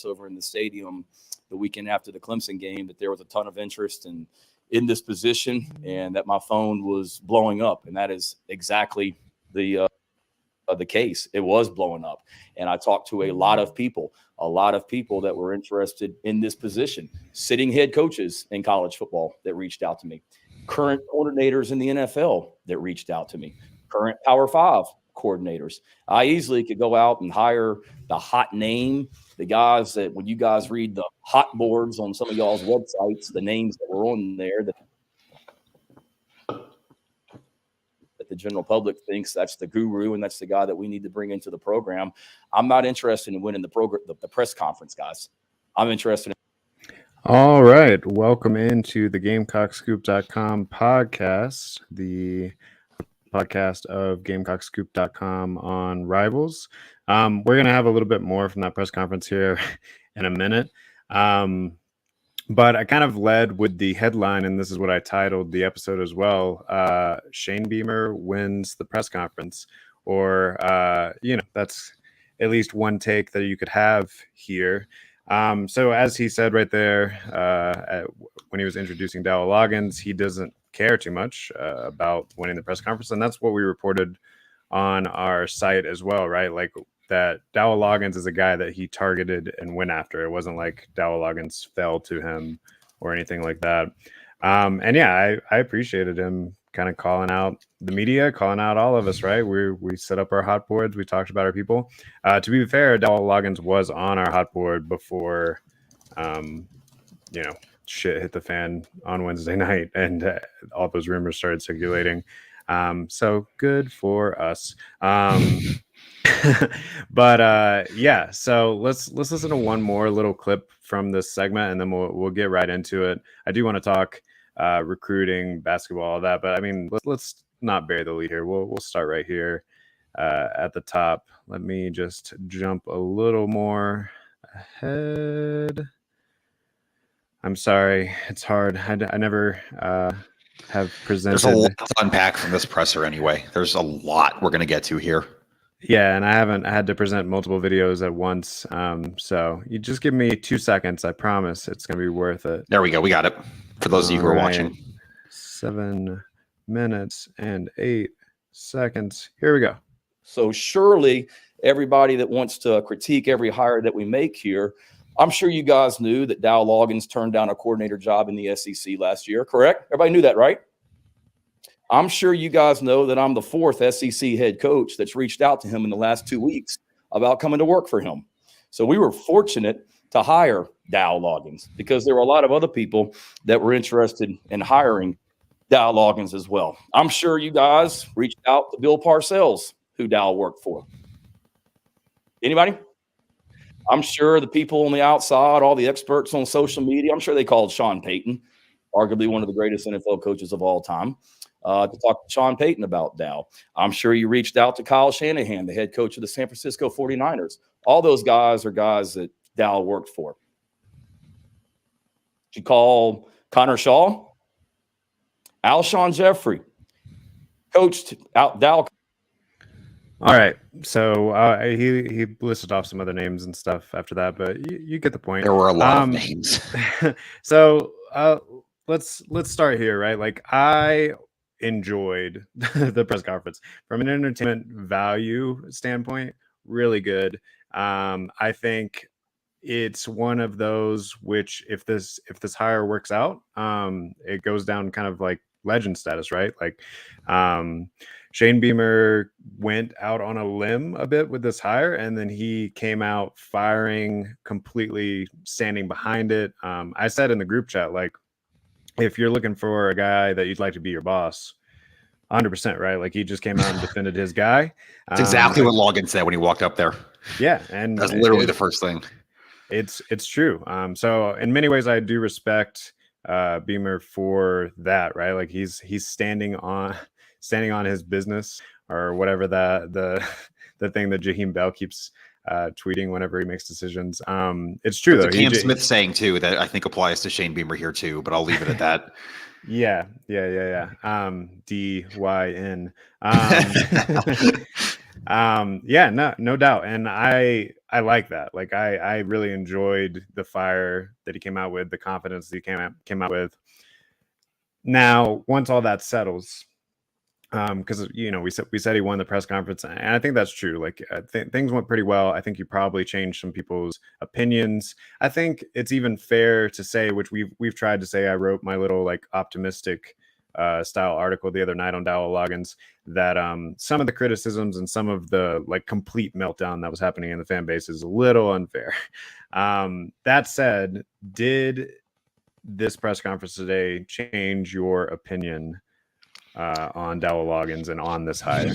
over in the stadium the weekend after the Clemson game that there was a ton of interest in this position and that my phone was blowing up. And that is exactly the case. It was blowing up. And I talked to a lot of people that were interested in this position, sitting head coaches in college football that reached out to me, current coordinators in the NFL that reached out to me, current Power 5 coordinators. I easily could go out and hire the hot name, the guys that when you guys read the hot boards on some of y'all's websites, the names that were on there that the general public thinks that's the guru and that's the guy that we need to bring into the program. I'm not interested in winning the program, the press conference, guys. I'm interested in. All right. Welcome into the GamecockScoop.com podcast, the podcast of GamecockScoop.com on Rivals. We're going to have a little bit more from that press conference here in a minute. But I kind of led with the headline, and this is what I titled the episode as well. Shane Beamer wins the press conference, or, that's at least one take that you could have here. So as he said right there, when he was introducing Dowell Loggains, he doesn't care too much about winning the press conference. And that's what we reported on our site as well, right? Like that Dowell Loggains is a guy that he targeted and went after. It wasn't like Dowell Loggains fell to him or anything like that. And yeah, I appreciated him kind of calling out the media, calling out all of us, right? We set up our hot boards. We talked about our people. To be fair, Dowell Loggains was on our hot board before, shit hit the fan on Wednesday night and all those rumors started circulating. So good for us. But yeah, so let's listen to one more little clip from this segment and then we'll get right into it. I do want to talk recruiting, basketball, all that, but I mean, let's not bury the lead here. We'll start right here at the top. Let me just jump a little more ahead. I'm sorry, it's hard. I never have presented. There's a lot to unpack from this presser anyway. There's a lot we're going to get to here. Yeah, and I haven't had to present multiple videos at once. So you just give me 2 seconds. I promise it's going to be worth it. There we go. We got it. For those of you who are watching. 7 minutes and 8 seconds. Here we go. So surely everybody that wants to critique every hire that we make here, I'm sure you guys knew that Dowell Loggains turned down a coordinator job in the SEC last year, correct? Everybody knew that, right? I'm sure you guys know that I'm the 4th SEC head coach that's reached out to him in the last 2 weeks about coming to work for him. So we were fortunate to hire Dowell Loggains because there were a lot of other people that were interested in hiring Dowell Loggains as well. I'm sure you guys reached out to Bill Parcells, who Dowell worked for. Anybody? I'm sure the people on the outside, all the experts on social media, I'm sure they called Sean Payton, arguably one of the greatest NFL coaches of all time, to talk to Sean Payton about Dowell. I'm sure you reached out to Kyle Shanahan, the head coach of the San Francisco 49ers. All those guys are guys that Dowell worked for. Did you call Connor Shaw? Alshon Jeffrey coached out Dowell. All right, so he listed off some other names and stuff after that, but you get the point. There were a lot of names. So let's start here, right? Like I enjoyed the press conference from an entertainment value standpoint. Really good. I think it's one of those which, if this hire works out, it goes down kind of like legend status, right? Like Shane Beamer went out on a limb a bit with this hire, and then he came out firing, completely standing behind it. I said in the group chat, like, if you're looking for a guy that you'd like to be your boss, 100%, right? Like he just came out and defended his guy. That's exactly what Loggains said when he walked up there. Yeah, and that's literally the first thing. It's true. So in many ways, I do respect Beamer for that, right? Like he's standing on his business, or whatever the thing that Jaheim Bell keeps tweeting whenever he makes decisions. It's true though. Cam Smith saying too that I think applies to Shane Beamer here too, but I'll leave it at that. Yeah. DYN. Yeah, no doubt. And I like that. Like I really enjoyed the fire that he came out with, the confidence that he came out with. Now, once all that settles, because we said he won the press conference, and I think that's true. Like things went pretty well. I think you probably changed some people's opinions. I think it's even fair to say, which we've tried to say. I wrote my little like optimistic style article the other night on Dowell Loggains, that some of the criticisms and some of the like complete meltdown that was happening in the fan base is a little unfair. That said, did this press conference today change your opinion on Dowell Loggains and on this hire?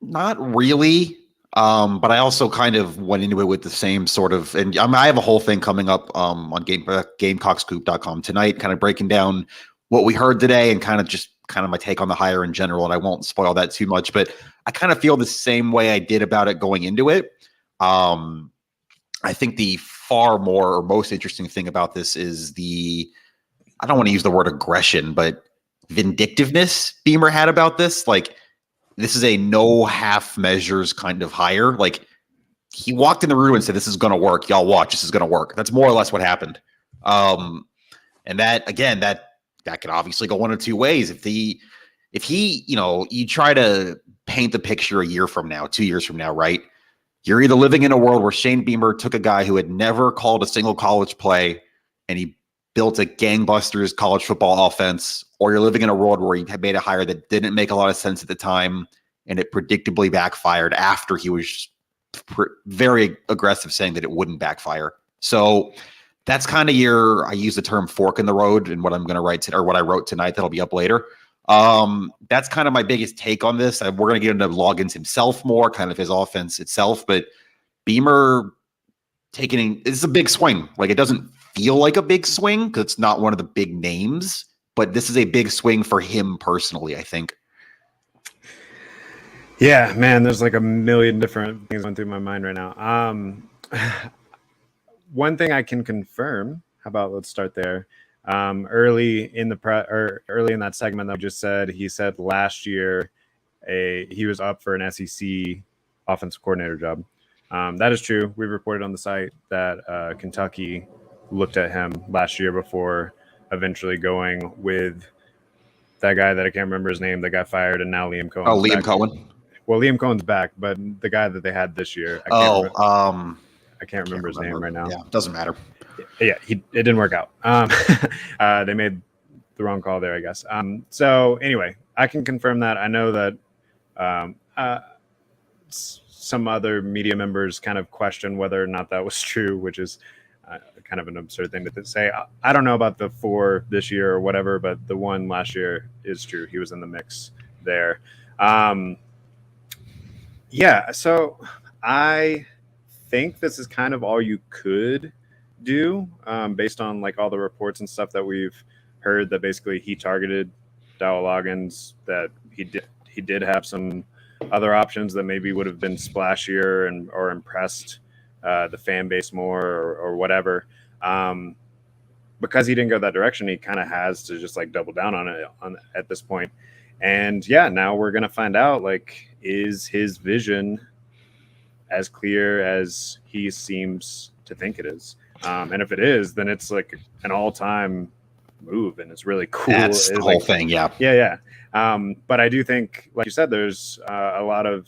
Not really. But I also kind of went into it with the same sort of, and I have a whole thing coming up on GamecockScoop.com tonight, kind of breaking down what we heard today and kind of my take on the hire in general. And I won't spoil that too much, but I kind of feel the same way I did about it going into it. I think the far more or most interesting thing about this is I don't want to use the word aggression, but vindictiveness Beamer had about this. Like, this is a no half measures kind of hire. Like, he walked in the room and said, "This is going to work. Y'all watch. This is going to work." That's more or less what happened. And that, again, that could obviously go one of two ways. If he, you try to paint the picture a year from now, 2 years from now, right? You're either living in a world where Shane Beamer took a guy who had never called a single college play and he built a gangbusters college football offense, or you're living in a world where he had made a hire that didn't make a lot of sense at the time and it predictably backfired after he was very aggressive saying that it wouldn't backfire. So that's kind of I use the term fork in the road in what I'm going to write or what I wrote tonight that'll be up later. That's kind of my biggest take on this. We're going to get into Loggains himself more, kind of his offense itself, but Beamer it's a big swing. Like, it doesn't feel like a big swing because it's not one of the big names, but this is a big swing for him personally, I think. Yeah, man, there's like a million different things going through my mind right now. One thing I can confirm, let's start there. Early in that segment that we just said, he said last year he was up for an SEC offensive coordinator job. That is true. We reported on the site that Kentucky looked at him last year before eventually going with that guy that I can't remember his name that got fired, and now Liam Cohen. Oh, Liam Cohen. Well, Liam Cohen's back, but the guy that they had this year. I can't remember his name right now. Yeah, doesn't matter. Yeah, it didn't work out. They made the wrong call there, I guess. So anyway, I can confirm that. I know that some other media members kind of question whether or not that was true, which is kind of an absurd thing to say. I don't know about the 4 this year or whatever, but the 1 last year is true. He was in the mix there. Yeah, so I think this is kind of all you could do based on like all the reports and stuff that we've heard, that basically he targeted Dowell Loggains, that he did have some other options that maybe would have been splashier or impressed the fan base more or whatever. Because he didn't go that direction, he kind of has to just like double down on it at this point. And yeah, now we're gonna find out, like, is his vision as clear as he seems to think it is? And if it is, then it's like an all-time move, and it's really cool. That's the whole thing, yeah. Yeah. But I do think, like you said, there's a lot of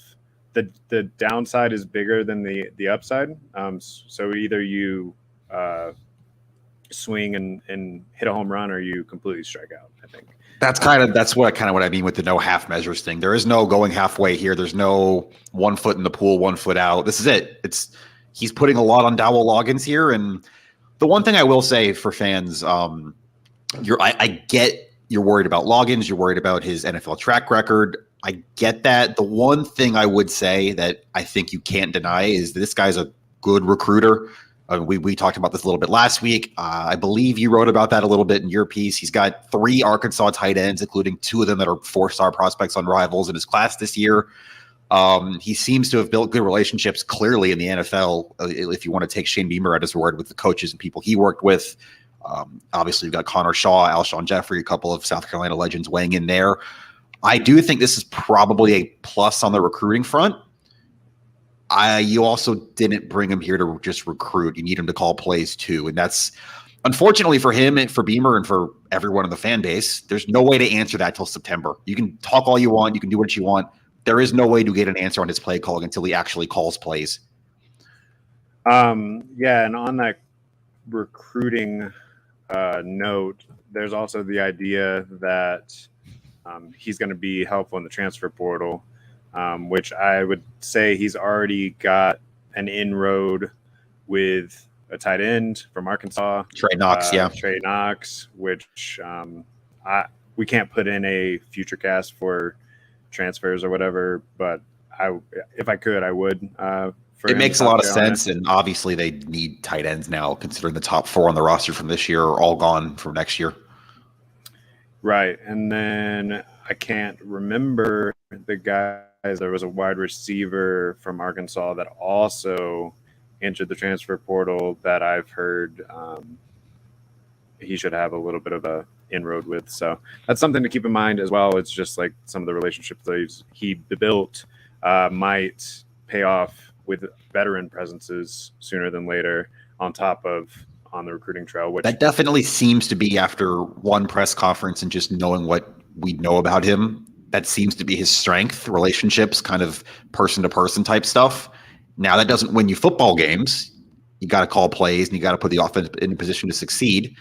the downside is bigger than the upside. So either you swing and hit a home run, or you completely strike out, I think. That's what I mean with the no half measures thing. There is no going halfway here. There's no 1 foot in the pool, 1 foot out. This is it. He's putting a lot on Dowell Loggains here. And the one thing I will say for fans, I get you're worried about Loggains. You're worried about his NFL track record. I get that. The one thing I would say that I think you can't deny is this guy's a good recruiter. We talked about this a little bit last week. I believe you wrote about that a little bit in your piece. He's got 3 Arkansas tight ends, including 2 of them that are 4-star prospects on Rivals in his class this year. He seems to have built good relationships clearly in the NFL, if you want to take Shane Beamer at his word, with the coaches and people he worked with. Obviously, you've got Connor Shaw, Alshon Jeffrey, a couple of South Carolina legends weighing in there. I do think this is probably a plus on the recruiting front. You also didn't bring him here to just recruit. You need him to call plays too. And that's unfortunately for him and for Beamer and for everyone in the fan base, there's no way to answer that till September. You can talk all you want. You can do what you want. There is no way to get an answer on his play calling until he actually calls plays. Yeah. And on that recruiting note, there's also the idea that he's going to be helpful in the transfer portal, which I would say he's already got an inroad with a tight end from Arkansas, Trey Knox, Trey Knox, which we can't put in a future cast for transfers or whatever, but if I could, I would. It makes a lot of sense, and obviously they need tight ends now, considering the top 4 on the roster from this year are all gone from next year. Right, and then I can't remember the guys. There was a wide receiver from Arkansas that also entered the transfer portal that I've heard he should have a little bit of a inroad with. So that's something to keep in mind as well. It's just like some of the relationships that he built might pay off with veteran presences sooner than later on the recruiting trail. Which that definitely seems to be, after one press conference and just knowing what we know about him, that seems to be his strength, relationships, kind of person-to-person type stuff. Now, that doesn't win you football games. You got to call plays and you got to put the offense in a position to succeed.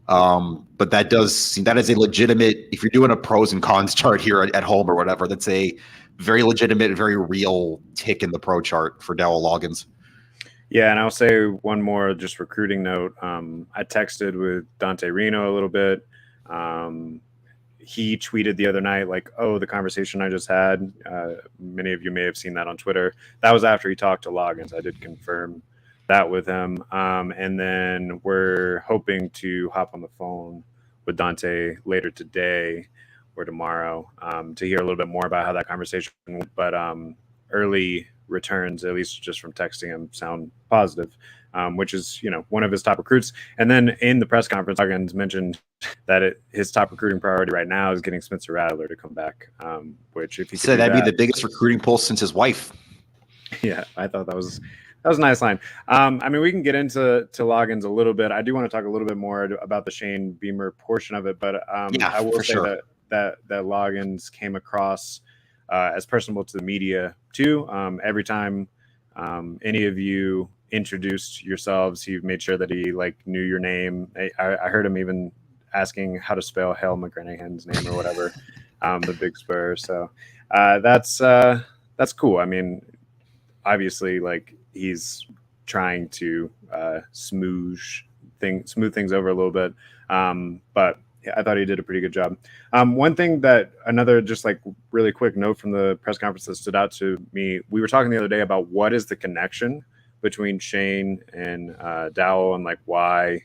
But that is a legitimate, if you're doing a pros and cons chart here at home or whatever, that's a very legitimate, very real tick in the pro chart for Dowell Loggains. Yeah, and I'll say one more just recruiting note. I texted with Dante Reno a little bit. He tweeted the other night, like, oh, the conversation I just had. Many of you may have seen that on Twitter. That was after he talked to Loggains. I did confirm that with him. And then we're hoping to hop on the phone with Dante later today or tomorrow to hear a little bit more about how that conversation went. But early returns, at least just from texting him, sound positive, which is, one of his top recruits. And then in the press conference, Loggains mentioned that his top recruiting priority right now is getting Spencer Rattler to come back, which if he said that'd be the biggest recruiting pull since his wife. Yeah, I thought that was a nice line. I mean, we can get into Loggains a little bit. I do want to talk a little bit more about the Shane Beamer portion of it, but I will say that Loggains came across as personable to the media too. Every time any of you introduced yourselves, he made sure that he knew your name. I heard him even asking how to spell Hale McGranahan's name or whatever, the Big Spur. So that's cool. I mean, obviously, he's trying to smooth things over a little bit, but I thought he did a pretty good job. One thing another just really quick note from the press conference that stood out to me, we were talking the other day about what is the connection between Shane and Dowell, and why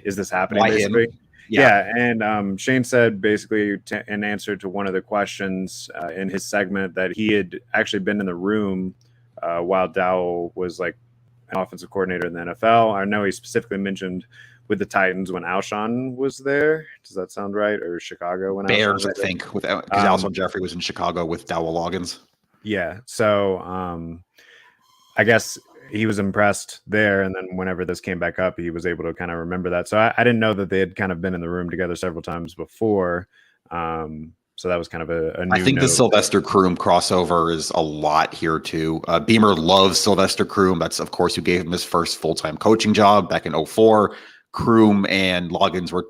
is this happening? Why basically, him? Yeah. And Shane said basically in answer to one of the questions in his segment that he had actually been in the room while Dowell was an offensive coordinator in the NFL. I know he specifically mentioned with the Titans when Alshon was there. Does that sound right? Or Chicago when Bears, I think, because Alshon Jeffrey was in Chicago with Dowell Loggains. Yeah. So I guess he was impressed there, and then whenever this came back up, he was able to kind of remember that. So I didn't know that they had kind of been in the room together several times before. So that was kind of a new I think note. The Sylvester Kroom crossover is a lot here too. Beamer loves Sylvester Kroom. That's, of course, who gave him his first full-time coaching job back in 2004. Kroom and Loggains were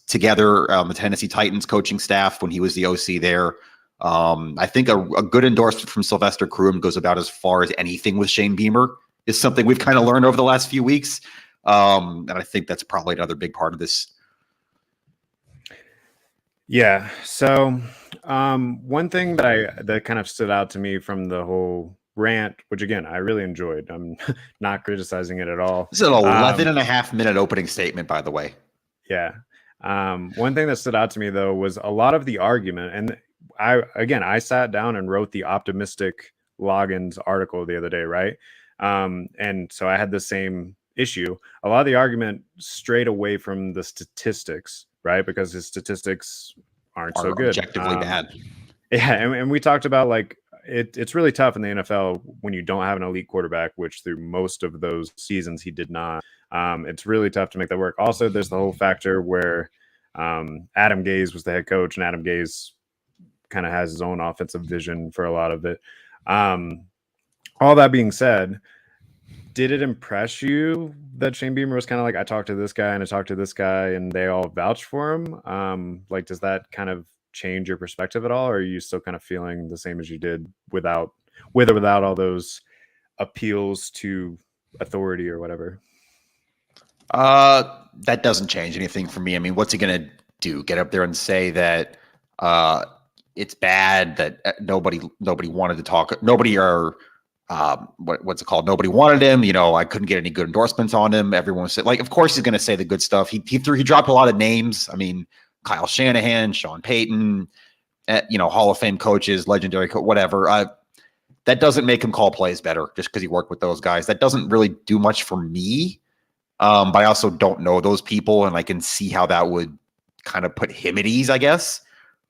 together on the Tennessee Titans coaching staff when he was the OC there. I think a good endorsement from Sylvester Kroom goes about as far as anything with Shane Beamer, is something we've kind of learned over the last few weeks. And I think that's probably another big part of this. Yeah. So one thing that kind of stood out to me from the whole rant, which again, I really enjoyed. I'm not criticizing it at all. This is an 11 and a half minute opening statement, by the way. Yeah. One thing that stood out to me though was a lot of the argument. And I sat down and wrote the optimistic Loggains article the other day. Right. And so I had the same issue. A lot of the argument strayed away from the statistics, right? Because his statistics aren't are so good. objectively bad. Yeah, and we talked about like it's really tough in the NFL when you don't have an elite quarterback, which through most of those seasons he did not. It's really tough to make that work. Also, there's the whole factor where Adam Gase was the head coach, and Adam Gase kind of has his own offensive vision for a lot of it. All that being said, did it impress you that Shane Beamer was kind of like, I talked to this guy and I talked to this guy and they all vouched for him? Like, does that kind of change your perspective at all? Or are you still kind of feeling the same as you did with or without all those appeals to authority or whatever? That doesn't change anything for me. I mean, what's he going to do? Get up there and say that it's bad, that nobody wanted to talk, nobody what's it called? Nobody wanted him. You know, I couldn't get any good endorsements on him. Everyone said, like, of course he's going to say the good stuff. He dropped a lot of names. I mean, Kyle Shanahan, Sean Payton, Hall of Fame coaches, legendary whatever. That doesn't make him call plays better just because he worked with those guys. That doesn't really do much for me. But I also don't know those people, and I can see how that would kind of put him at ease, I guess.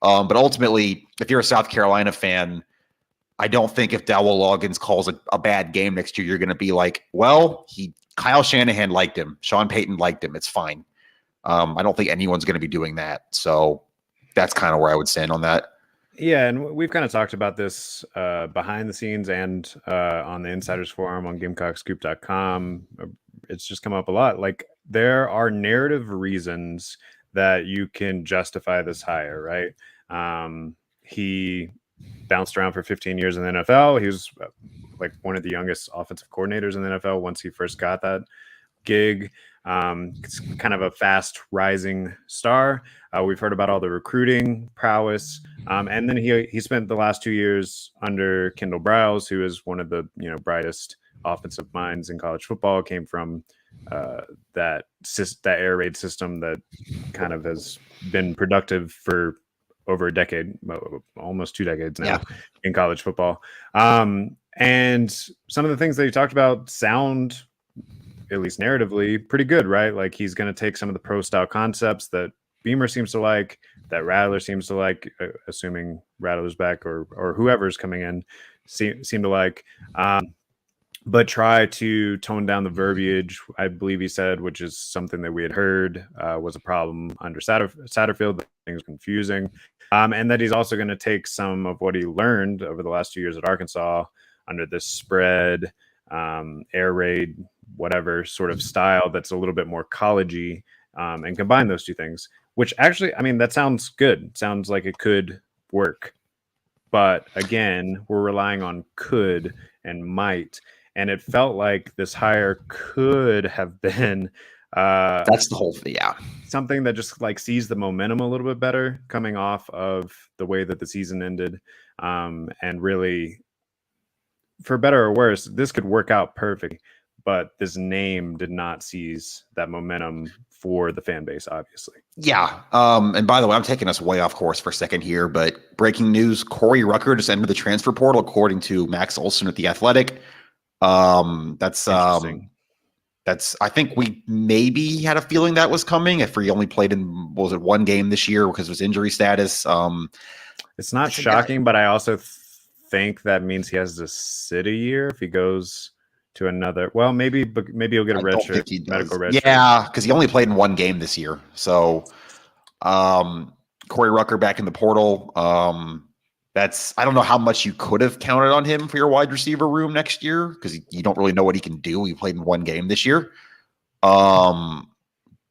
But ultimately, if you're a South Carolina fan, I don't think if Dowell Loggains calls a bad game next year, you're going to be like, well, Kyle Shanahan liked him. Sean Payton liked him. It's fine. I don't think anyone's going to be doing that. So that's kind of where I would stand on that. Yeah, and we've kind of talked about this behind the scenes and on the Insiders Forum on GamecockScoop.com. It's just come up a lot. Like, there are narrative reasons that you can justify this hire, right? He bounced around for 15 years in the NFL. He was like one of the youngest offensive coordinators in the NFL once he first got that gig. It's kind of a fast rising star. We've heard about all the recruiting prowess. And then he spent the last 2 years under Kendall Briles, who is one of the brightest offensive minds in college football, came from that air raid system that kind of has been productive for over a decade, almost 2 decades now in college football. And some of the things that he talked about sound, at least narratively, pretty good, right? Like, he's going to take some of the pro style concepts that Beamer seems to like, that Rattler seems to like, assuming Rattler's back or whoever's coming in, seem to like, but try to tone down the verbiage, I believe he said, which is something that we had heard was a problem under Satterfield, that things confusing. And that he's also going to take some of what he learned over the last 2 years at Arkansas under this spread, air raid, whatever sort of style that's a little bit more college-y, and combine those two things, which actually, I mean, that sounds good. It sounds like it could work. But again, we're relying on could and might. And it felt like this hire could have been that's the whole thing. Yeah. Something that just like sees the momentum a little bit better coming off of the way that the season ended. And really, for better or worse, this could work out perfect. But this name did not seize that momentum for the fan base, obviously. Yeah. And by the way, I'm taking us way off course for a second here, but breaking news, Corey Rucker just entered the transfer portal, according to Max Olson at The Athletic. That's I think we maybe had a feeling that was coming if he only played in, was it, one game this year because of his injury status. It's not shocking, but I also think that means he has to sit a year if he goes to another. Well, maybe he'll get a red shirt, medical red shirt. Yeah, because he only played in one game this year. So Corey Rucker back in the portal. I don't know how much you could have counted on him for your wide receiver room next year because you don't really know what he can do. He played in one game this year. But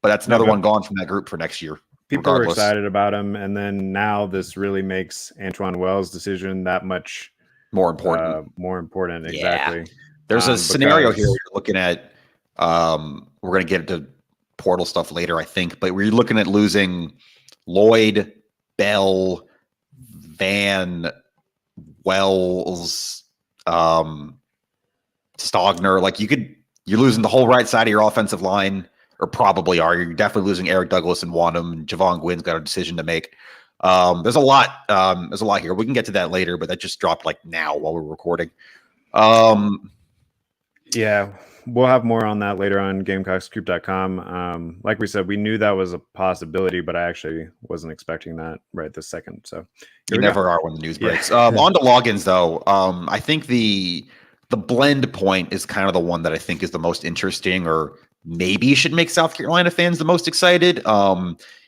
that's another one gone from that group for next year. People are excited about him. And then now this really makes Antoine Wells' decision that much more important. Exactly. Yeah. There's a scenario here where you're looking at, we're going to get into portal stuff later, I think, but we're looking at losing Lloyd, Bell, Van, Wells, Stogner. Like, you're losing the whole right side of your offensive line, or probably are. You're definitely losing Eric Douglas and Wanham, and Javon Gwynn's got a decision to make. There's a lot here. We can get to that later, but that just dropped like now while we're recording. Yeah, we'll have more on that later on GamecockScoop.com. Like we said, we knew that was a possibility, but I actually wasn't expecting that right this second. So you never are when the news breaks. On to Loggains, though. I think the blend point is kind of the one that I think is the most interesting, or maybe should make South Carolina fans the most excited.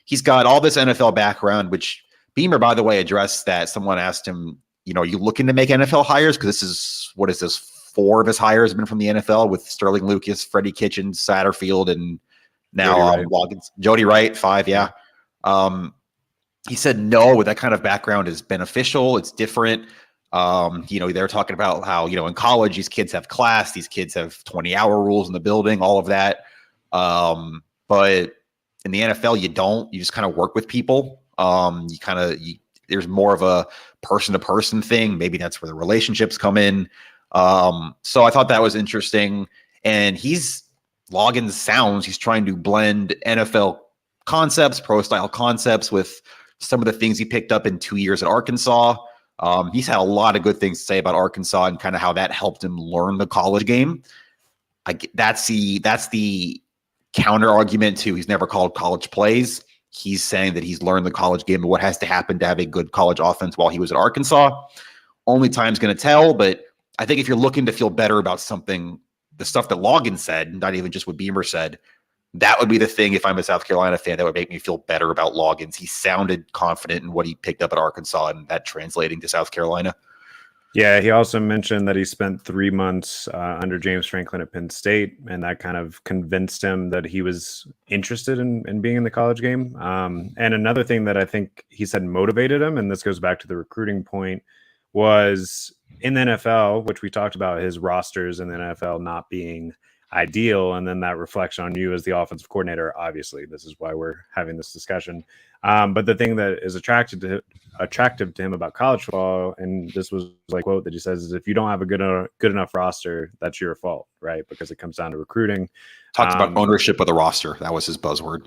He's got all this NFL background, which Beamer, by the way, addressed that. Someone asked him, are you looking to make NFL hires? Because what is this? 4 of his hires have been from the NFL, with Sterling Lucas, Freddie Kitchens, Satterfield, and now Loggains. Jody Wright, 5, yeah. He said no, that kind of background is beneficial. It's different. They're talking about how, in college, these kids have class, these kids have 20-hour rules in the building, all of that. But in the NFL, you don't. You just kind of work with people. There's more of a person-to-person thing. Maybe that's where the relationships come in. So I thought that was interesting. And Loggains sounds, he's trying to blend NFL concepts, pro-style concepts with some of the things he picked up in 2 years at Arkansas. He's had a lot of good things to say about Arkansas and kind of how that helped him learn the college game. That's the counter argument to he's never called college plays. He's saying that he's learned the college game and what has to happen to have a good college offense while he was at Arkansas. Only time's going to tell, but I think if you're looking to feel better about something, the stuff that Loggains said, not even just what Beamer said, that would be the thing. If I'm a South Carolina fan, that would make me feel better about Loggains. He sounded confident in what he picked up at Arkansas, and that translating to South Carolina. Yeah, he also mentioned that he spent 3 months under James Franklin at Penn State, and that kind of convinced him that he was interested in being in the college game. And another thing that I think he said motivated him, and this goes back to the recruiting point, was in the NFL, which we talked about, his rosters in the NFL not being ideal, and then that reflection on you as the offensive coordinator. Obviously, this is why we're having this discussion. But the thing that is attractive to him about college football, and this was like a quote that he says, is if you don't have a good enough roster, that's your fault, right? Because it comes down to recruiting. Talks about ownership of the roster. That was his buzzword,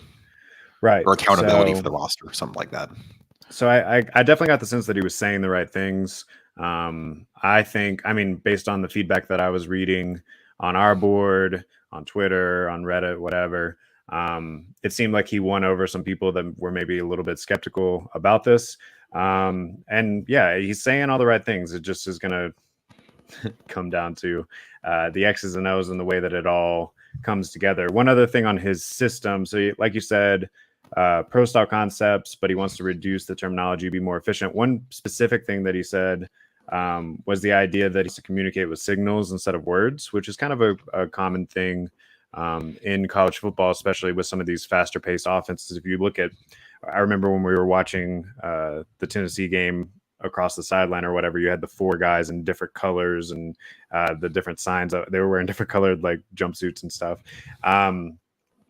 right? Or accountability for the roster, something like that. So I definitely got the sense that he was saying the right things. I think, based on the feedback that I was reading on our board, on Twitter, on Reddit, whatever, it seemed like he won over some people that were maybe a little bit skeptical about this. And yeah, he's saying all the right things. It just is going to come down to the X's and O's and the way that it all comes together. One other thing on his system. So like you said, pro style concepts, but he wants to reduce the terminology, be more efficient. One specific thing that he said was the idea that he's to communicate with signals instead of words, which is kind of a common thing in college football, especially with some of these faster paced offenses. If you look at, I remember when we were watching the Tennessee game across the sideline or whatever, you had the 4 guys in different colors and the different signs. They were wearing different colored like jumpsuits and stuff.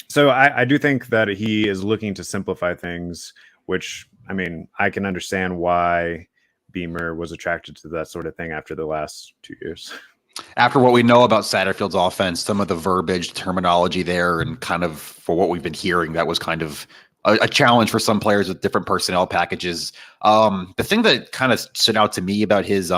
So I do think that he is looking to simplify things, which, I can understand why Beamer was attracted to that sort of thing after the last 2 years. After what we know about Satterfield's offense, some of the verbiage, terminology there, and kind of for what we've been hearing, that was kind of a challenge for some players with different personnel packages. The thing that kind of stood out to me about his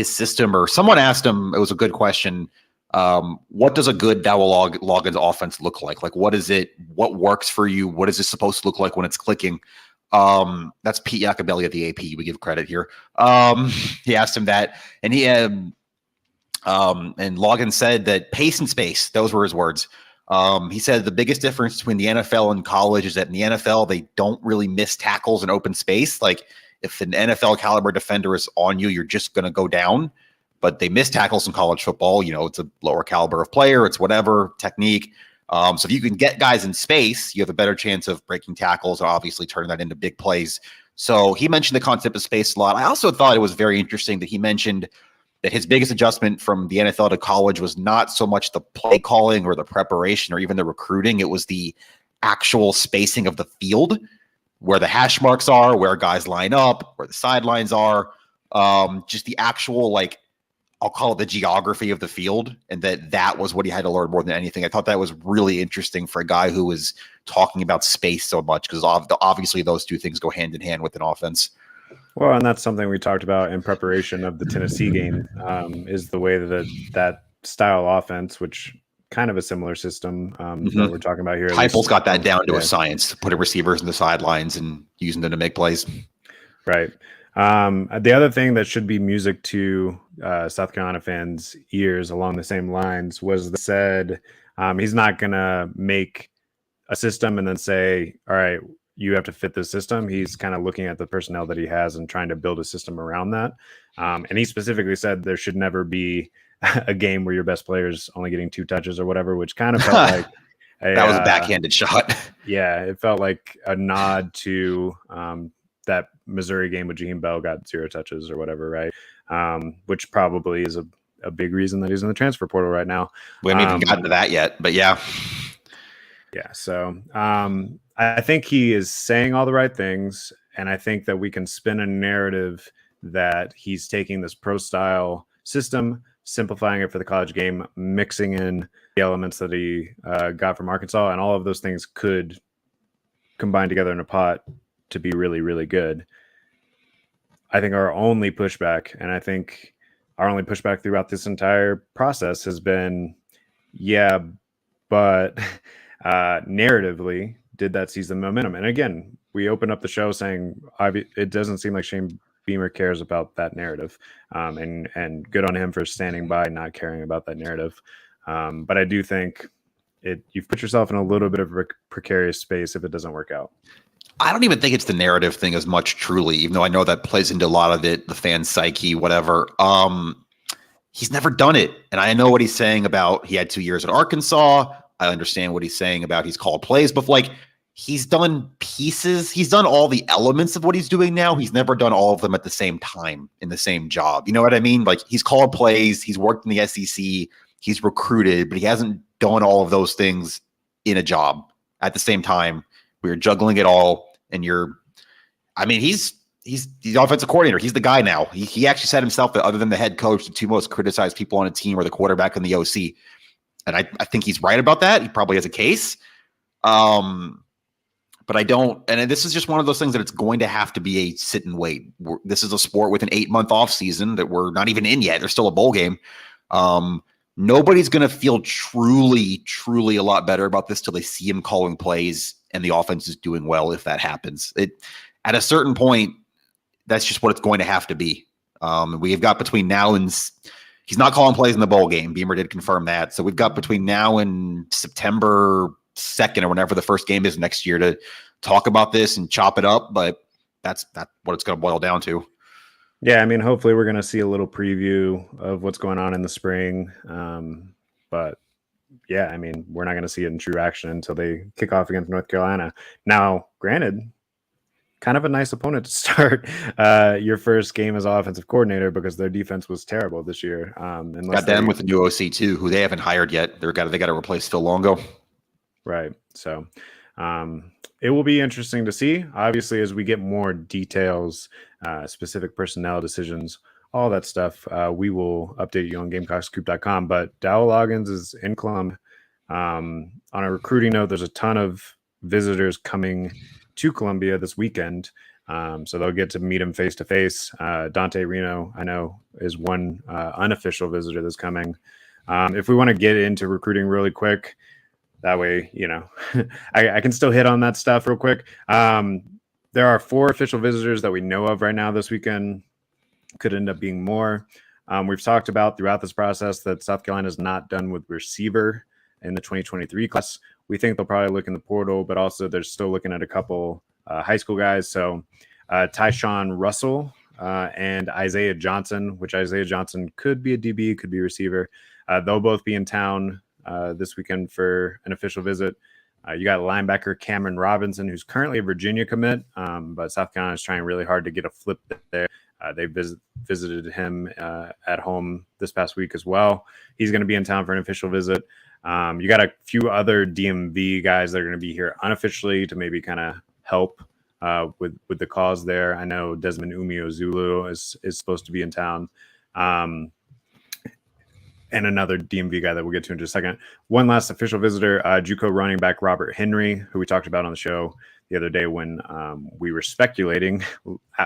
system, or someone asked him, it was a good question. What does a good Dowell Loggains offense look like? Like, what is it? What works for you? What is it supposed to look like when it's clicking? That's Pete Iacobelli at the AP. We give credit here. He asked him that, and and Loggains said that pace and space, those were his words. He said the biggest difference between the NFL and college is that in the NFL, they don't really miss tackles in open space. Like, if an NFL caliber defender is on you, you're just going to go down. But they miss tackles in college football. It's a lower caliber of player. It's whatever technique. So if you can get guys in space, you have a better chance of breaking tackles and obviously turning that into big plays. So he mentioned the concept of space a lot. I also thought it was very interesting that he mentioned that his biggest adjustment from the NFL to college was not so much the play calling or the preparation or even the recruiting. It was the actual spacing of the field, where the hash marks are, where guys line up, where the sidelines are, just the actual, like, I'll call it the geography of the field, and that was what he had to learn more than anything. I thought that was really interesting for a guy who was talking about space so much, because obviously those two things go hand in hand with an offense. Well, and that's something we talked about in preparation of the Tennessee game, is the way that style offense, which kind of a similar system that we're talking about here. Heupel's got that down to a science, putting receivers in the sidelines and using them to make plays. Right. The other thing that should be music to South Carolina fans' ears along the same lines was said he's not going to make a system and then say, all right, you have to fit this system. He's kind of looking at the personnel that he has and trying to build a system around that. And he specifically said there should never be a game where your best player is only getting 2 touches or whatever, which kind of felt like that was a backhanded shot. Yeah, it felt like a nod to that Missouri game with Jaheim Bell got 0 touches or whatever, right? Which probably is a big reason that he's in the transfer portal right now. We haven't even gotten to that yet, but yeah. Yeah, so I think he is saying all the right things, and I think that we can spin a narrative that he's taking this pro-style system, simplifying it for the college game, mixing in the elements that he got from Arkansas, and all of those things could combine together in a pot to be really, really good. I think our only pushback, and I think our only pushback throughout this entire process has been, yeah, but narratively, did that seize the momentum? And again, we opened up the show saying it doesn't seem like Shane Beamer cares about that narrative, and good on him for standing by, not caring about that narrative. But I do think you've put yourself in a little bit of a precarious space if it doesn't work out. I don't even think it's the narrative thing as much, truly, even though I know that plays into a lot of it, the fan psyche, whatever. He's never done it. And I know what he's saying about he had 2 years at Arkansas. I understand what he's saying about he's called plays, but like he's done pieces. He's done all the elements of what he's doing now. He's never done all of them at the same time in the same job. You know what I mean? Like he's called plays. He's worked in the SEC. He's recruited, but he hasn't done all of those things in a job at the same time. We're juggling it all. And he's the offensive coordinator. He's the guy now. He actually said himself that other than the head coach, the 2 most criticized people on a team are the quarterback and the OC. And I think he's right about that. He probably has a case. But I don't, and this is just one of those things that it's going to have to be a sit and wait. This is a sport with an 8-month off season that we're not even in yet. There's still a bowl game. Nobody's going to feel truly, truly a lot better about this till they see him calling plays and the offense is doing well. If that happens, at a certain point, that's just what it's going to have to be. We've got between now and he's not calling plays in the bowl game. Beamer did confirm that. So we've got between now and September 2nd or whenever the first game is next year to talk about this and chop it up. But that's what it's going to boil down to. Yeah, I mean, hopefully we're going to see a little preview of what's going on in the spring. But yeah, I mean, we're not going to see it in true action until they kick off against North Carolina. Now, granted, kind of a nice opponent to start your first game as offensive coordinator because their defense was terrible this year. Got them with the new OC too, who they haven't hired yet. They got to replace Phil Longo. Right. So it will be interesting to see. Obviously, as we get more details, specific personnel decisions, all that stuff, we will update you on GamecockScoop.com. But Dowell Loggains is in Columbia. On a recruiting note, there's a ton of visitors coming to Columbia this weekend. So they'll get to meet him face to face. Dante Reno, I know, is one unofficial visitor that's coming. If we want to get into recruiting really quick, that way, I can still hit on that stuff real quick. There are 4 official visitors that we know of right now this weekend. Could end up being more. We've talked about throughout this process that South Carolina is not done with receiver in the 2023 class. We think they'll probably look in the portal, but also they're still looking at a couple high school guys. So Tyshawn Russell and Isaiah Johnson, which Isaiah Johnson could be a DB, could be a receiver. They'll both be in town this weekend for an official visit. You got linebacker Cameron Robinson, who's currently a Virginia commit, but South Carolina is trying really hard to get a flip there. They visited him at home this past week as well. He's going to be in town for an official visit. You got a few other DMV guys that are going to be here unofficially to maybe kind of help with the cause there. I know Desmond Umeozulu is supposed to be in town. And another DMV guy that we'll get to in just a second. One last official visitor, JUCO running back Robert Henry, who we talked about on the show the other day when we were speculating,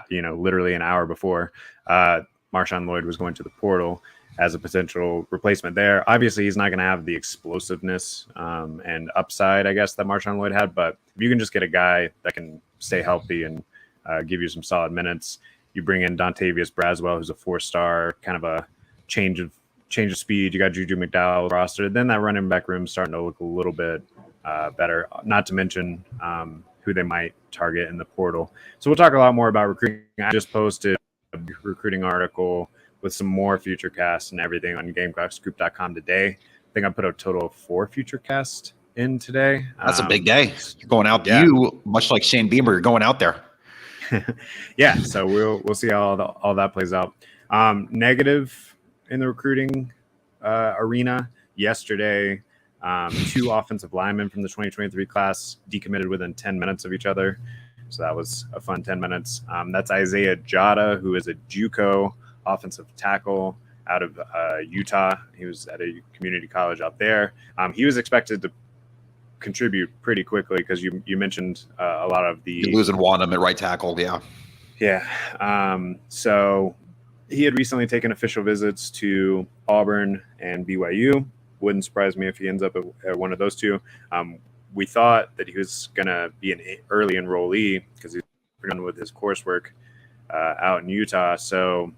literally an hour before Marshawn Lloyd was going to the portal. as a potential replacement there. Obviously, he's not going to have the explosiveness and upside, I guess, that Marshawn Lloyd had. But if you can just get a guy that can stay healthy and give you some solid minutes, you bring in Dontavius Braswell, who's a 4-star, kind of a change of speed. You got Juju McDowell roster. Then that running back room starting to look a little bit better. Not to mention who they might target in the portal. So we'll talk a lot more about recruiting. I just posted a recruiting article with some more future casts and everything on GamecockScoop.com today. I think I put a total of 4 future casts in today. That's a big day. You're going out. Yeah. You, much like Shane Beamer, you're going out there. Yeah, so we'll see how all that plays out. Negative in the recruiting arena yesterday. 2 offensive linemen from the 2023 class decommitted within 10 minutes of each other. So that was a fun 10 minutes. That's Isaiah Jada, who is a JUCO offensive tackle out of Utah. He was at a community college out there. He was expected to contribute pretty quickly because you mentioned a lot of the You're losing Wanham at right tackle. Yeah. So he had recently taken official visits to Auburn and BYU. Wouldn't surprise me if he ends up at one of those two. We thought that he was going to be an early enrollee because he's done with his coursework out in Utah. So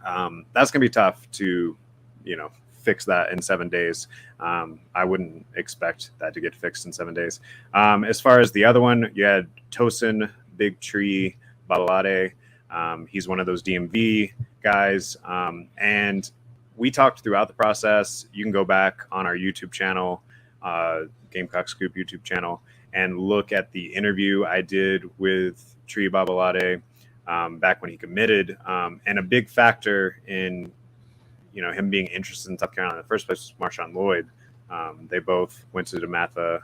that's going to be tough to, fix that in 7 days. I wouldn't expect that to get fixed in 7 days. As far as the other one, you had Tosin Big Tree Babalade. He's one of those DMV guys. And we talked throughout the process. You can go back on our YouTube channel, Gamecock Scoop YouTube channel, and look at the interview I did with Tree Babalade back when he committed. And a big factor in him being interested in South Carolina in the first place was Marshawn Lloyd. They both went to DeMatha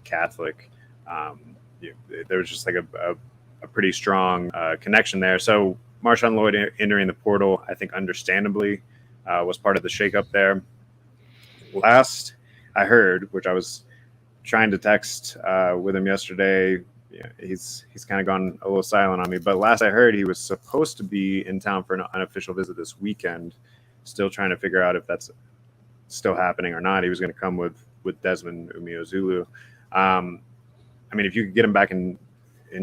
Catholic. There was just like a pretty strong connection there. So Marshawn Lloyd entering the portal, I think understandably, was part of the shakeup there. Last I heard, which I was trying to text with him yesterday, he's kind of gone a little silent on me, but last I heard he was supposed to be in town for an unofficial visit this weekend. Still trying to figure out if that's still happening or not. He was going to come with Desmond Umeozulu. If you could get him back in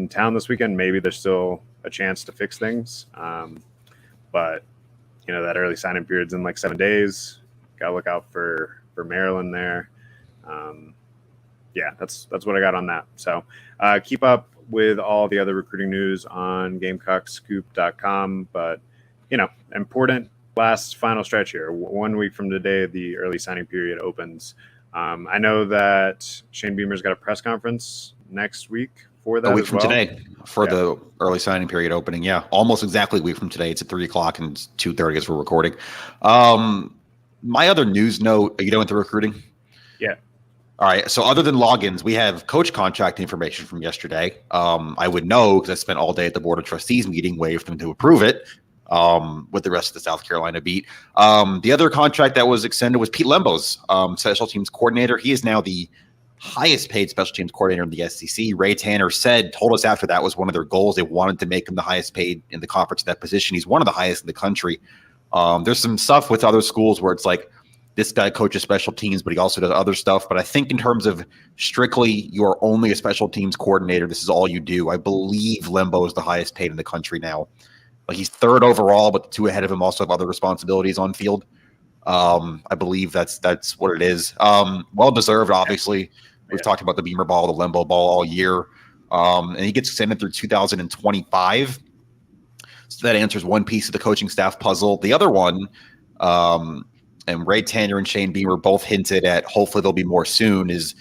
town this weekend, maybe there's still a chance to fix things. But that early signing period's in like 7 days. Got to look out for Maryland there. That's what I got on that. So keep up with all the other recruiting news on GamecockScoop.com. But important last final stretch here. 1 week from today, the early signing period opens. I know that Shane Beamer's got a press conference next week for that. A week from today for the early signing period opening. Yeah, almost exactly a week from today. It's at 3:00 and 2:30 as we're recording. My other news note, are you done with the recruiting? Yeah. All right. So other than logins, we have coach contract information from yesterday. I would know because I spent all day at the Board of Trustees meeting waiting for them to approve it with the rest of the South Carolina beat. The other contract that was extended was Pete Lembo's special teams coordinator. He is now the highest paid special teams coordinator in the SEC. Ray Tanner told us after that was one of their goals. They wanted to make him the highest paid in the conference in that position. He's one of the highest in the country. There's some stuff with other schools where it's like this guy coaches special teams, but he also does other stuff. But I think in terms of strictly you're only a special teams coordinator, this is all you do. I believe Lembo is the highest paid in the country now. Like he's 3rd overall, but the 2 ahead of him also have other responsibilities on field. I believe that's what it is. Well deserved, obviously. We've talked about the Beamer ball, the Lembo ball all year. And he gets extended through 2025. So that answers one piece of the coaching staff puzzle. The other one, and Ray Tanner and Shane Beamer both hinted at, hopefully there'll be more soon, is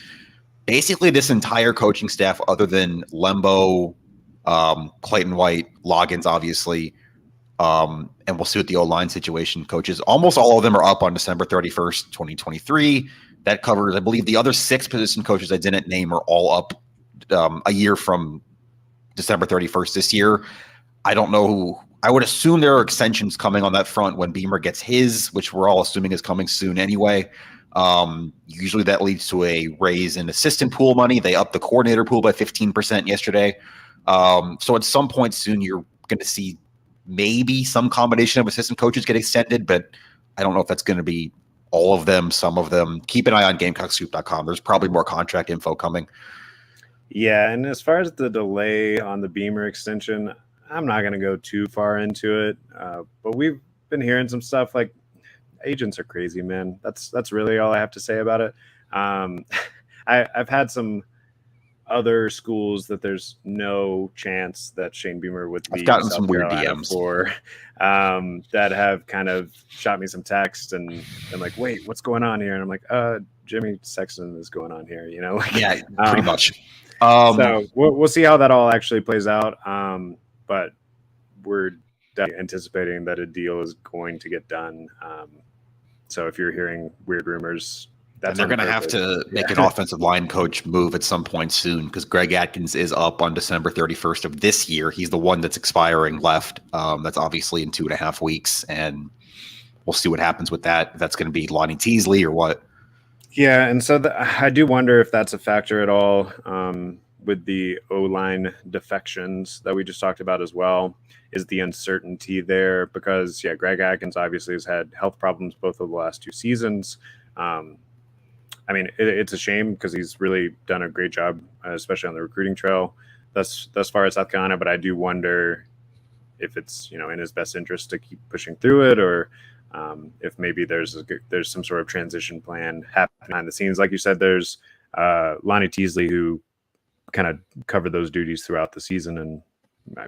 basically this entire coaching staff other than Lembo, Clayton White, Loggains, obviously, and we'll see what the O-line situation coaches. Almost all of them are up on December 31st, 2023. That covers, I believe, the other 6 position coaches I didn't name are all up a year from December 31st this year. I don't know who. I would assume there are extensions coming on that front when Beamer gets his, which we're all assuming is coming soon anyway. Usually that leads to a raise in assistant pool money. They upped the coordinator pool by 15% yesterday. So at some point soon, you're going to see maybe some combination of assistant coaches get extended, but I don't know if that's going to be all of them, some of them. Keep an eye on GamecockScoop.com. There's probably more contract info coming. Yeah, and as far as the delay on the Beamer extension, I'm not going to go too far into it, but we've been hearing some stuff like agents are crazy, man. That's really all I have to say about it. I've had some other schools that there's no chance that Shane Beamer would leave I've gotten South some weird Carolina DMs for that have kind of shot me some text and I'm like, wait, what's going on here? And I'm like, Jimmy Sexton is going on here, you know? Like, Yeah, pretty much. So we'll see how that all actually plays out. But we're definitely anticipating that a deal is going to get done. So if you're hearing weird rumors, and they're going to have to make an offensive line coach move at some point soon because Greg Atkins is up on December 31st of this year. He's the one that's expiring left. That's obviously in 2.5 weeks, and we'll see what happens with that. If that's going to be Lonnie Teasley or what. Yeah, and so I do wonder if that's a factor at all with the O-line defections that we just talked about as well. Is the uncertainty there? Because, yeah, Greg Atkins obviously has had health problems both of the last 2 seasons. I mean, it's a shame because he's really done a great job, especially on the recruiting trail thus far at South Carolina. But I do wonder if it's, you know, in his best interest to keep pushing through it, or if maybe there's some sort of transition plan happening behind the scenes. Like you said, there's Lonnie Teasley who kind of covered those duties throughout the season and,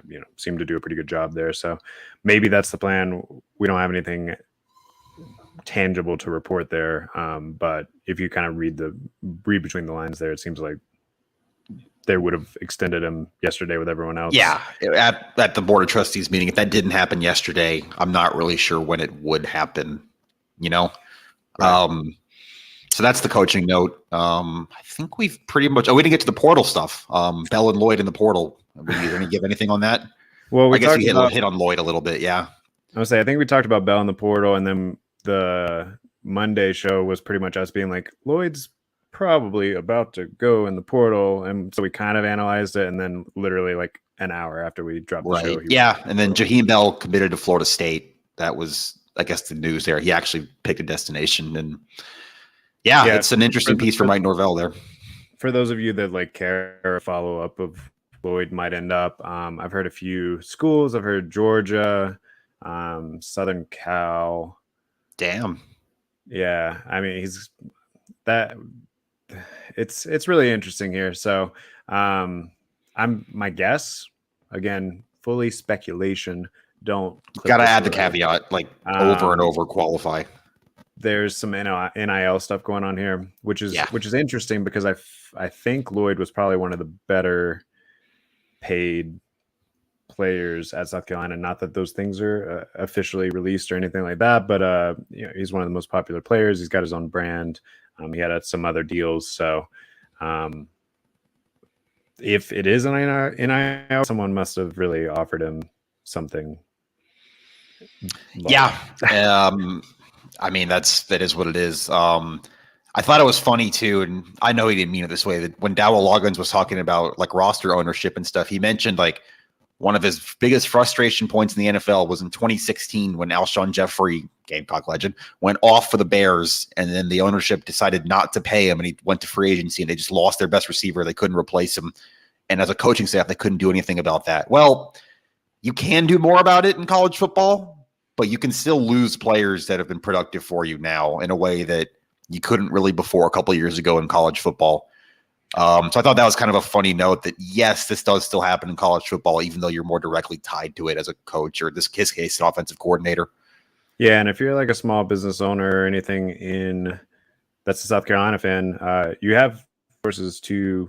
you know, seemed to do a pretty good job there. So maybe that's the plan. We don't have anything tangible to report there, but if you kind of read between the lines there, it seems like they would have extended him yesterday with everyone else. Yeah, at the board of trustees meeting, if that didn't happen yesterday, I'm not really sure when it would happen, you know. Right. So that's the coaching note. I think we've pretty much we didn't get to the portal stuff. Bell and Lloyd in the portal. Are we going to give anything on that? Well, I guess we hit on Lloyd a little bit, yeah. I think we talked about Bell in the portal, and then the Monday show was pretty much us being like, Lloyd's probably about to go in the portal, and so we kind of analyzed it, and then literally like an hour after we dropped the show, and then Jaheim Bell committed to Florida State. That was, I guess, the news there. He actually picked a destination, and it's an interesting piece for Mike Norvell there. For those of you that like care a follow up of Lloyd might end up, I've heard a few schools. I've heard Georgia, Southern Cal. Damn. Yeah, I mean it's really interesting here. So my guess, again, fully speculation. Don't gotta add the caveat, like over and over qualify. There's some NIL stuff going on here, which is interesting because I think Lloyd was probably one of the better paid players at South Carolina. Not that those things are officially released or anything like that, but you know, he's one of the most popular players. He's got his own brand. He had some other deals. So if it is an NIL, someone must have really offered him something. Yeah. I mean, that is what it is. I thought it was funny too, and I know he didn't mean it this way, that when Dowell Loggains was talking about like roster ownership and stuff, he mentioned like one of his biggest frustration points in the NFL was in 2016 when Alshon Jeffrey, Gamecock legend, went off for the Bears, and then the ownership decided not to pay him, and he went to free agency, and they just lost their best receiver. They couldn't replace him, and as a coaching staff, they couldn't do anything about that. Well, you can do more about it in college football, but you can still lose players that have been productive for you now in a way that you couldn't really before a couple of years ago in college football. So I thought that was kind of a funny note that, yes, this does still happen in college football, even though you're more directly tied to it as a coach or in his case, an offensive coordinator. Yeah, and if you're like a small business owner or anything that's a South Carolina fan, you have resources to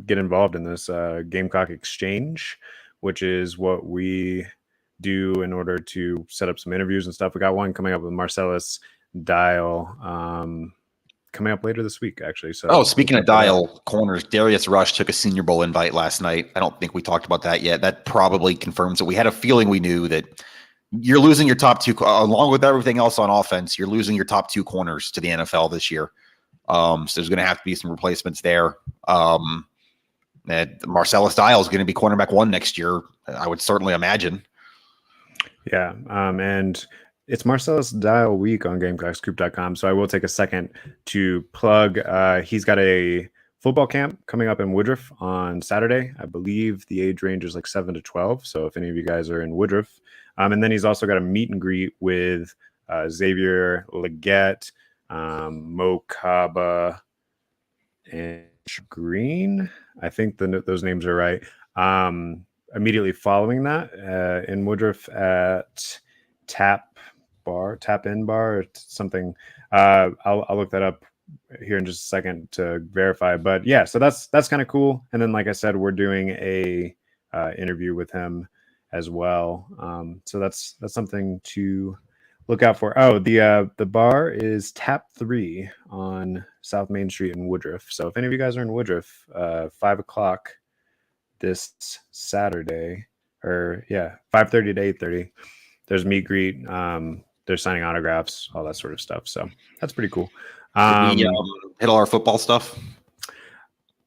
get involved in this Gamecock Exchange, which is what we do in order to set up some interviews and stuff. We got one coming up with Marcellus Dial coming up later this week, actually. So, speaking of Dial corners, Darius Rush took a Senior Bowl invite last night. I don't think we talked about that yet. That probably confirms it. We had a feeling we knew that you're losing your top two, along with everything else on offense, you're losing your top 2 corners to the NFL this year. So there's going to have to be some replacements there. Marcellus Dial is going to be cornerback 1 next year, I would certainly imagine. Yeah, and It's Marcellus Dial week on GamecockScoop.com, so I will take a second to plug. He's got a football camp coming up in Woodruff on Saturday. I believe the age range is like 7 to 12. So if any of you guys are in Woodruff, and then he's also got a meet and greet with Xavier Leggett, Mo Kaba, and Green. I think those names are right. Immediately following that, in Woodruff at Tap In Bar or something. I'll look that up here in just a second to verify. But yeah, so that's kind of cool. And then, like I said, we're doing a interview with him as well. So that's something to look out for. Oh, the bar is Tap 3 on South Main Street in Woodruff. So if any of you guys are in Woodruff, 5:00 this Saturday, or 5:30 to 8:30, there's meet greet. They're signing autographs, all that sort of stuff. So that's pretty cool. Did we hit all our football stuff?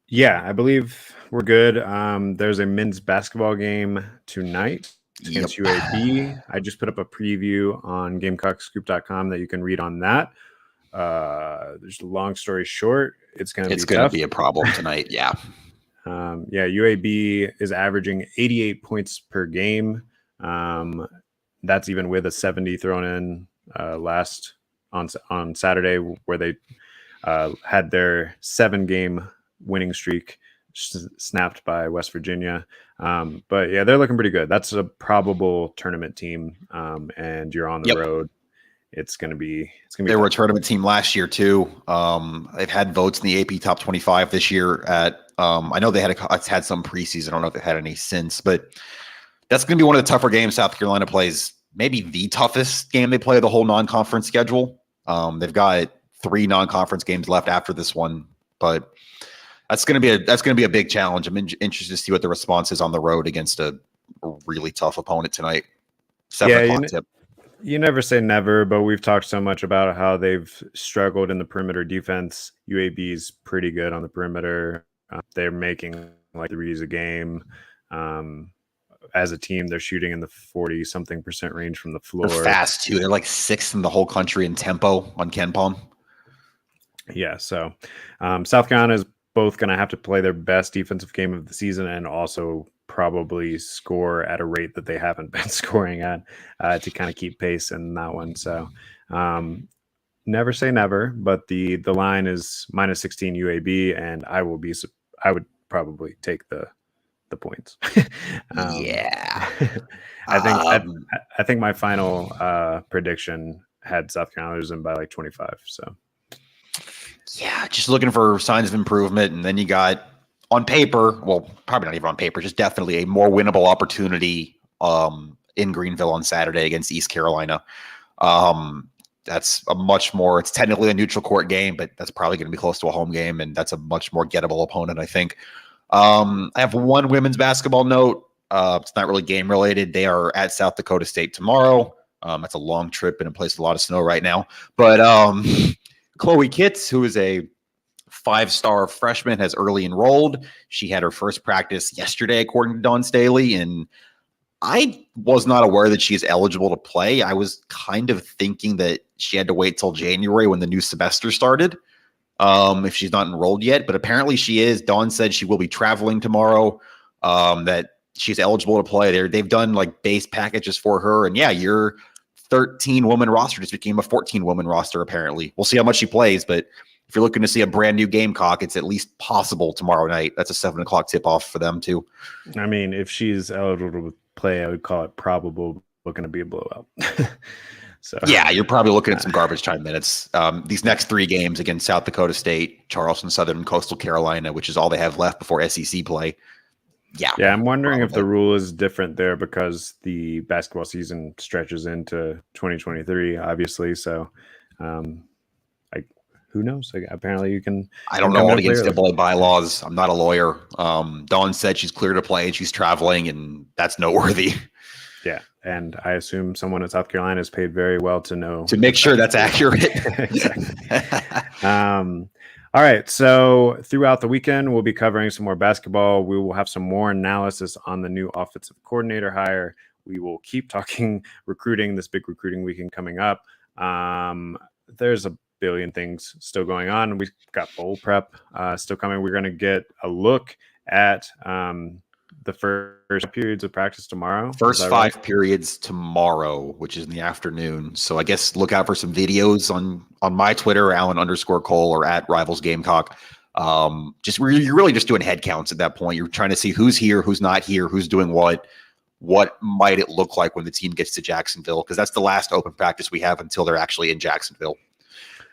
Yeah, I believe we're good. There's a men's basketball game tonight against UAB. I just put up a preview on GamecockScoop.com that you can read on that. There's a long story short, it's going to be a problem tonight. Yeah. UAB is averaging 88 points per game. That's even with a 70 thrown in last on Saturday, where they had their 7-game winning streak snapped by West Virginia. But yeah, they're looking pretty good. That's a probable tournament team, and you're on the road. It's gonna be. They were a tournament team last year too. They've had votes in the AP Top 25 this year. I know they had some preseason. I don't know if they had any since, but that's going to be one of the tougher games South Carolina plays. Maybe the toughest game they play of the whole non-conference schedule. They've got 3 non-conference games left after this one, but that's going to be a big challenge. I'm interested to see what the response is on the road against a really tough opponent tonight. 7:00 tip. You never say never, but we've talked so much about how they've struggled in the perimeter defense. UAB's pretty good on the perimeter. They're making like threes a game. As a team, they're shooting in the 40-something% range from the floor. They're fast too. They're like 6th in the whole country in tempo on KenPom. Yeah, so South Carolina is both going to have to play their best defensive game of the season and also probably score at a rate that they haven't been scoring at to kind of keep pace in that one. So never say never, but the line is -16 UAB, and I would probably take the points. I think my final prediction had South Carolina losing by like 25. So yeah, just looking for signs of improvement. And then you got on paper, well, probably not even on paper, just definitely a more winnable opportunity in Greenville on Saturday against East Carolina. That's a much more, it's technically a neutral court game, but that's probably going to be close to a home game. And that's a much more gettable opponent, I think. I have one women's basketball note. It's not really game related. They are at South Dakota State tomorrow. That's a long trip in a place with a lot of snow right now. But Chloe Kitts, who is a 5-star freshman, has early enrolled. She had her first practice yesterday, according to Dawn Staley. And I was not aware that she is eligible to play. I was kind of thinking that she had to wait till January when the new semester started. If she's not enrolled yet, but apparently she is. Dawn said she will be traveling tomorrow, that she's eligible to play. They've done like base packages for her. And yeah, your 13-woman roster just became a 14-woman roster, apparently. We'll see how much she plays, but if you're looking to see a brand new Gamecock, it's at least possible tomorrow night. That's a 7:00 tip-off for them too. I mean, if she's eligible to play, I would call it probable, looking to be a blowout. So yeah, you're probably looking at some garbage time minutes. These next 3 games against South Dakota State, Charleston Southern, and Coastal Carolina, which is all they have left before SEC play. Yeah, I'm wondering if the rule is different there because the basketball season stretches into 2023, obviously. So, who knows? Apparently, you can. I don't know all the NCAA bylaws. I'm not a lawyer. Dawn said she's clear to play and she's traveling, and that's noteworthy. Yeah, and I assume someone at South Carolina is paid very well to know to make sure that's accurate. All right, so throughout the weekend, we'll be covering some more basketball. We will have some more analysis on the new offensive coordinator hire. we will keep talking recruiting, this big recruiting weekend coming up. There's a billion things still going on. We've got bowl prep still coming. We're going to get a look at the first periods of practice tomorrow. First 5 periods tomorrow, which is in the afternoon. So I guess look out for some videos on my Twitter, Alan_Cole, or at Rivals Gamecock. You're really just doing head counts at that point. You're trying to see who's here, who's not here, who's doing what might it look like when the team gets to Jacksonville, because that's the last open practice we have until they're actually in Jacksonville.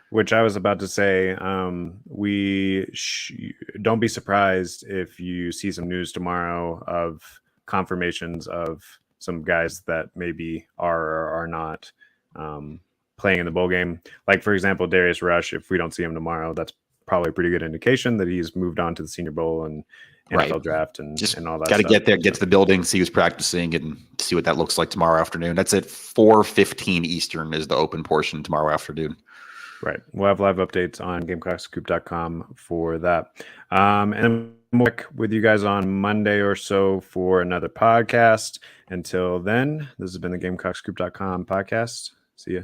Which I was about to say, don't be surprised if you see some news tomorrow of confirmations of some guys that maybe are or are not playing in the bowl game. Like, for example, Darius Rush, if we don't see him tomorrow, that's probably a pretty good indication that he's moved on to the Senior Bowl and NFL draft and all that. Got to get there, get to the building, see who's practicing, and see what that looks like tomorrow afternoon. That's at 4:15 Eastern is the open portion tomorrow afternoon. Right. We'll have live updates on GamecockScoop.com for that. And we'll back with you guys on Monday or so for another podcast. Until then, this has been the GamecockScoop.com podcast. See ya.